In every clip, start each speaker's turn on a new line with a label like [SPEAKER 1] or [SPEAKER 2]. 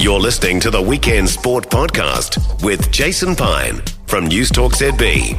[SPEAKER 1] You're listening to the Weekend Sport Podcast with Jason Pine from News Talk ZB.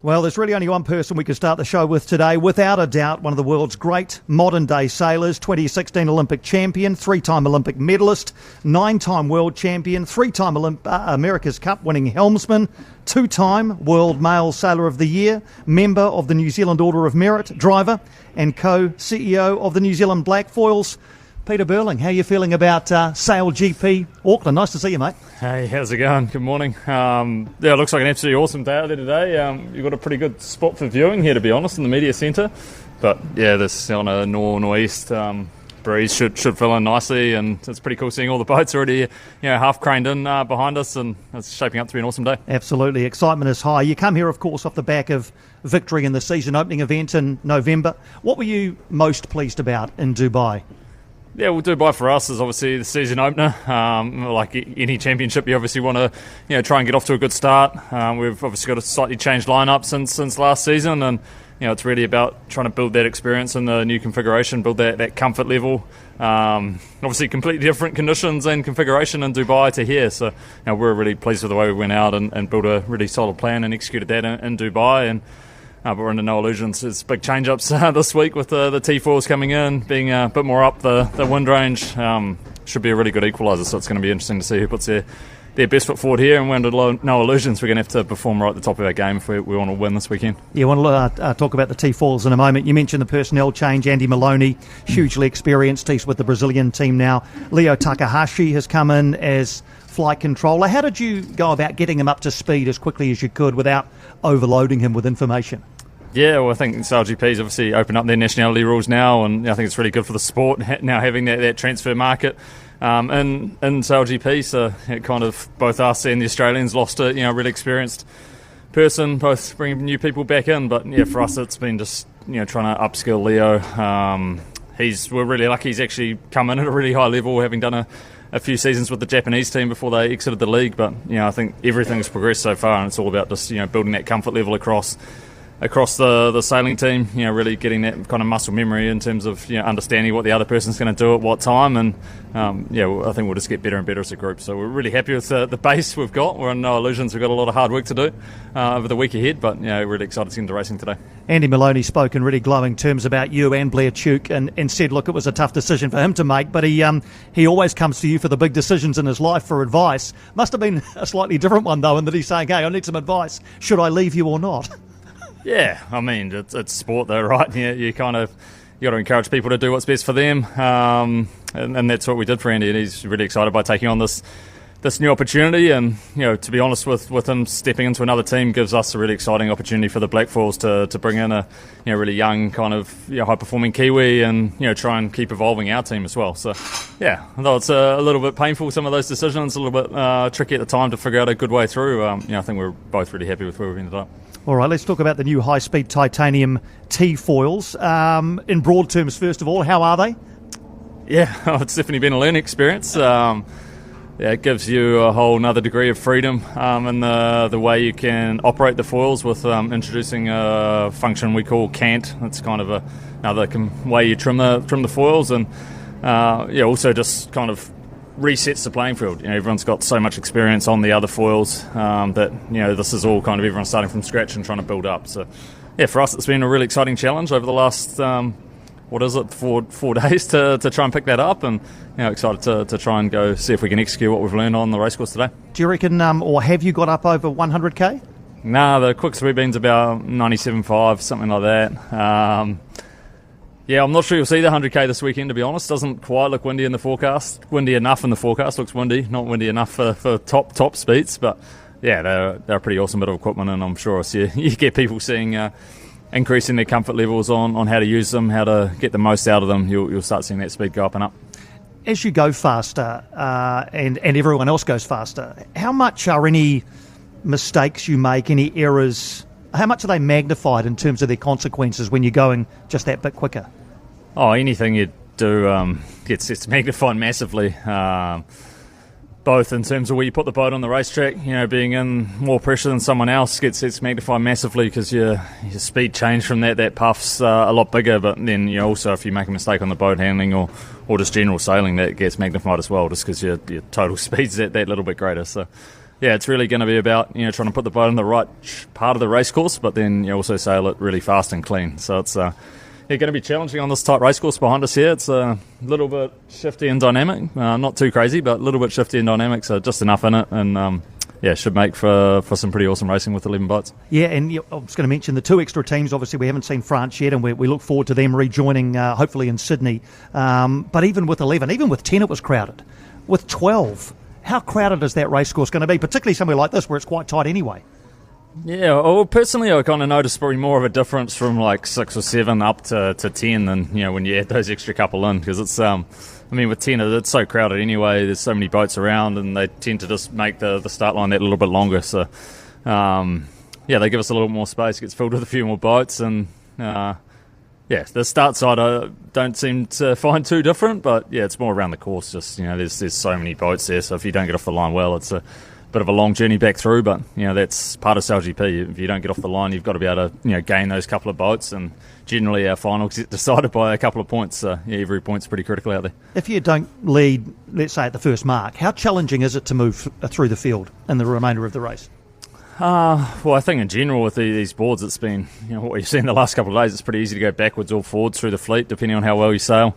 [SPEAKER 2] Well, there's really only one person we could start the show with today. Without a doubt, one of the world's great modern-day sailors, 2016 Olympic champion, three-time Olympic medalist, nine-time world champion, three-time America's Cup winning helmsman, two-time World Male Sailor of the Year, member of the New Zealand Order of Merit, driver, and co-CEO of the New Zealand Black Foils. Peter Burling, how are you feeling about Sail GP Auckland? Nice to see you, mate.
[SPEAKER 3] Hey, how's it going? Good morning. It looks like an absolutely awesome day out there today. You've got a pretty good spot for viewing here, to be honest, in the media centre. But yeah, this on a northeast breeze should fill in nicely, and it's pretty cool seeing all the boats already, half craned in behind us, and it's shaping up to be an awesome day. Absolutely,
[SPEAKER 2] excitement is high. You come here, of course, off the back of victory in the season opening event in November. What were you most pleased about in Dubai?
[SPEAKER 3] Yeah, well, Dubai for us is obviously the season opener. Like any championship, you obviously want to, try and get off to a good start. We've obviously got a slightly changed lineup since last season, and it's really about trying to build that experience in the new configuration, build that comfort level. Obviously, completely different conditions and configuration in Dubai to here. So, we're really pleased with the way we went out and built a really solid plan and executed that in Dubai. And but we're under no illusions. There's big change-ups this week with the T4s coming in, being a bit more up the wind range. Should be a really good equaliser, so it's going to be interesting to see who puts their best foot forward here. And we're under no illusions. We're going to have to perform right at the top of our game if we want to win this weekend.
[SPEAKER 2] Yeah, I want to talk about the T4s in a moment. You mentioned the personnel change. Andy Maloney, hugely experienced. He's with the Brazilian team now. Leo Takahashi has come in as flight controller. How did you go about getting him up to speed as quickly as you could without overloading him with information?
[SPEAKER 3] Yeah, well, I think Sail GP's obviously opened up their nationality rules now, and I think it's really good for the sport now having that transfer market in Sail GP. So it kind of both us and the Australians lost a really experienced person, both bringing new people back in. But yeah, for us it's been just trying to upskill Leo. We're really lucky he's actually come in at a really high level, having done a few seasons with the Japanese team before they exited the league. But I think everything's progressed so far, and it's all about just building that comfort level across the sailing team, really getting that kind of muscle memory in terms of understanding what the other person's going to do at what time, and I think we'll just get better and better as a group. So we're really happy with the base we've got. We're on no illusions. We've got a lot of hard work to do over the week ahead, but really excited to get into racing today.
[SPEAKER 2] Andy Maloney spoke in really glowing terms about you and Blair Tuke, and said, look, it was a tough decision for him to make, but he always comes to you for the big decisions in his life for advice. Must have been a slightly different one though, in that he's saying, hey, I need some advice. Should I leave you or not?
[SPEAKER 3] Yeah, I mean, it's sport though, right? You got to encourage people to do what's best for them, and that's what we did for Andy, and he's really excited by taking on this new opportunity. And to be honest, with him stepping into another team gives us a really exciting opportunity for the Black Foils to bring in a really young kind of high performing Kiwi, and try and keep evolving our team as well. So yeah, although it's a little bit painful, some of those decisions, a little bit tricky at the time to figure out a good way through. I think we're both really happy with where we've ended up.
[SPEAKER 2] All right, let's talk about the new high-speed titanium T-foils. In broad terms, first of all, how are they?
[SPEAKER 3] Yeah, it's definitely been a learning experience. It gives you a whole another degree of freedom in the way you can operate the foils with introducing a function we call cant. It's kind of another way you trim the foils, and also just kind of resets the playing field. Everyone's got so much experience on the other foils that this is all kind of everyone starting from scratch and trying to build up. So yeah, for us it's been a really exciting challenge over the last 4 days to try and pick that up, and excited to try and go see if we can execute what we've learned on the racecourse today.
[SPEAKER 2] Do you reckon, or have you got up over 100k?
[SPEAKER 3] Nah, the quickest we've been's about 97.5, something like that. Yeah, I'm not sure you'll see the 100k this weekend, to be honest. Doesn't quite look windy in the forecast. Windy enough in the forecast, looks windy. Not windy enough for top speeds, but yeah, they're a pretty awesome bit of equipment, and I'm sure you get people seeing increasing their comfort levels on how to use them, how to get the most out of them. You'll start seeing that speed go up and up.
[SPEAKER 2] As you go faster, and everyone else goes faster, how much are any mistakes you make, any errors, how much are they magnified in terms of their consequences when you're going just that bit quicker?
[SPEAKER 3] Oh, anything you do gets magnified massively. both in terms of where you put the boat on the racetrack. Being in more pressure than someone else gets magnified massively because your speed change from that puff's a lot bigger. But then also if you make a mistake on the boat handling or just general sailing, that gets magnified as well, just because your total speed's that little bit greater. So yeah, it's really going to be about trying to put the boat in the right part of the race course, but then also sail it really fast and clean. So it's going to be challenging on this tight race course behind us here. It's a little bit shifty and dynamic, not too crazy, but a little bit shifty and dynamic, so just enough in it, and should make for some pretty awesome racing with 11 boats.
[SPEAKER 2] Yeah, and I was going to mention the 2 extra teams. Obviously, we haven't seen France yet, and we look forward to them rejoining hopefully in Sydney. But even with 11, even with 10, it was crowded. With 12, how crowded is that race course going to be, particularly somewhere like this where it's quite tight anyway?
[SPEAKER 3] Yeah, well, personally, I kind of noticed probably more of a difference from like 6 or 7 up to 10 than, when you add those extra couple in, because it's, with 10, it's so crowded anyway, there's so many boats around, and they tend to just make the start line that little bit longer, so, they give us a little more space, it gets filled with a few more boats, and, the start side I don't seem to find too different, but, it's more around the course, just, there's so many boats there, so if you don't get off the line well, it's a bit of a long journey back through, but that's part of Sail GP. If you don't get off the line, you've got to be able to gain those couple of boats, and generally our finals get decided by a couple of points, so every point's pretty critical out there. If
[SPEAKER 2] you don't lead, let's say at the first mark, how challenging is it to move through the field in the remainder of the race?
[SPEAKER 3] Well, I think in general with these boards, it's been what you've seen the last couple of days, it's pretty easy to go backwards or forwards through the fleet depending on how well you sail.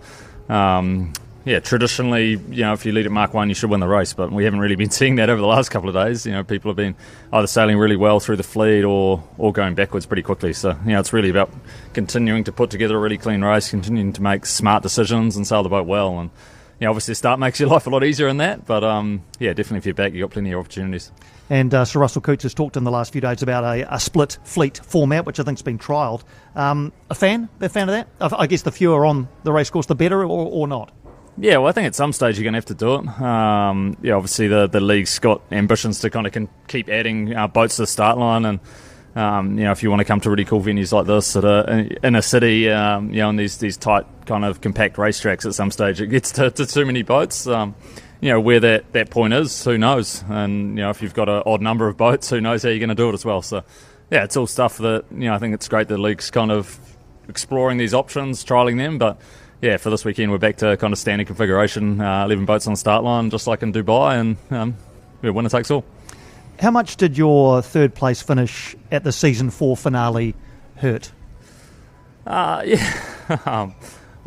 [SPEAKER 3] Traditionally, if you lead at Mark 1, you should win the race, but we haven't really been seeing that over the last couple of days. People have been either sailing really well through the fleet or going backwards pretty quickly. So, it's really about continuing to put together a really clean race, continuing to make smart decisions and sail the boat well. And, obviously the start makes your life a lot easier in that, but, definitely if you're back, you've got plenty of opportunities. And
[SPEAKER 2] Sir Russell Coates has talked in the last few days about a split fleet format, which I think's been trialled. A fan of that? I guess the fewer on the racecourse, the better, or not?
[SPEAKER 3] Yeah, well, I think at some stage you're going to have to do it. Obviously the league's got ambitions to kind of keep adding boats to the start line, and if you want to come to really cool venues like this that are in a city, in these tight kind of compact racetracks, at some stage it gets to too many boats. Where that point is, who knows? And if you've got an odd number of boats, who knows how you're going to do it as well? So yeah, it's all stuff that I think it's great the league's kind of exploring these options, trialling them, but. Yeah, for this weekend we're back to kind of standard configuration, 11 boats on the start line, just like in Dubai, and winner takes all.
[SPEAKER 2] How much did your third place finish at the season 4 finale hurt?
[SPEAKER 3] I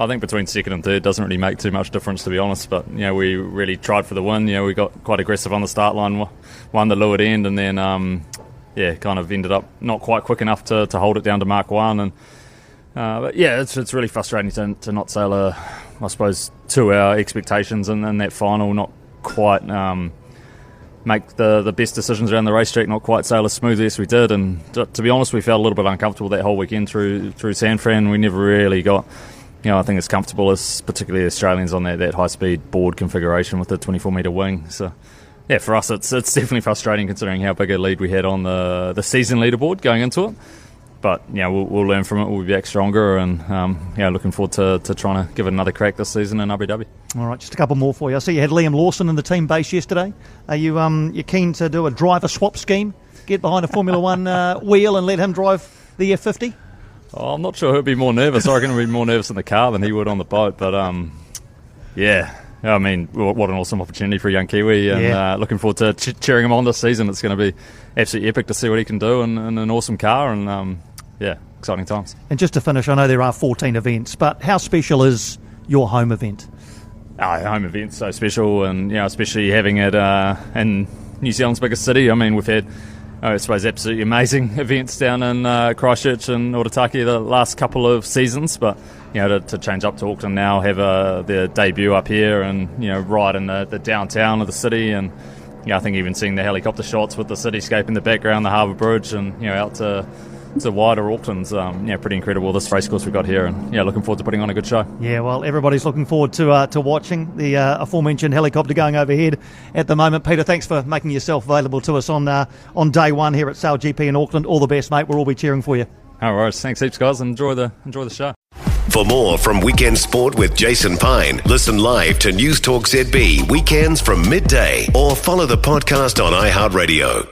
[SPEAKER 3] think between second and third doesn't really make too much difference, to be honest, but we really tried for the win. We got quite aggressive on the start line, won the leeward end, and then kind of ended up not quite quick enough to hold it down to Mark 1, and but it's really frustrating to not sail I suppose to our expectations, and that final not quite make the best decisions around the racetrack, not quite sail as smoothly as we did, and to be honest we felt a little bit uncomfortable that whole weekend through San Fran. We never really got I think as comfortable as particularly Australians on that high speed board configuration with the 24 metre wing. So yeah, for us it's definitely frustrating considering how big a lead we had on the season leaderboard going into it. But we'll learn from it. We'll be back stronger, and looking forward to trying to give it another crack this season in Abu Dhabi.
[SPEAKER 2] All right, just a couple more for you. I see you had Liam Lawson in the team base yesterday. Are you keen to do a driver swap scheme? Get behind a Formula One wheel and let him drive the F50?
[SPEAKER 3] Oh, I'm not sure he'd be more nervous. I reckon he'd be more nervous in the car than he would on the boat. But I mean, what an awesome opportunity for a young Kiwi, and looking forward to cheering him on this season. It's going to be absolutely epic to see what he can do in an awesome car, and exciting times.
[SPEAKER 2] And just to finish, I know there are 14 events, but how special is your home event?
[SPEAKER 3] Home event's so special, and especially having it in New Zealand's biggest city. I mean, we've had, I suppose, absolutely amazing events down in Christchurch and Otataki the last couple of seasons, but to change up to Auckland now, have their debut up here, and right in the downtown of the city, and I think even seeing the helicopter shots with the cityscape in the background, the Harbour Bridge, and out to wider Auckland's pretty incredible, this racecourse we've got here, and looking forward to putting on a good show. Yeah, well, everybody's looking forward to watching the aforementioned helicopter going overhead at the moment. Peter, thanks for making yourself available to us on day one here at Sail GP in Auckland. All the best, mate. We'll all be cheering for you. All right, thanks heaps, guys. Enjoy the show.
[SPEAKER 1] For more from Weekend Sport with Jason Pine, listen live to News Talk ZB weekends from midday or follow the podcast on iHeartRadio.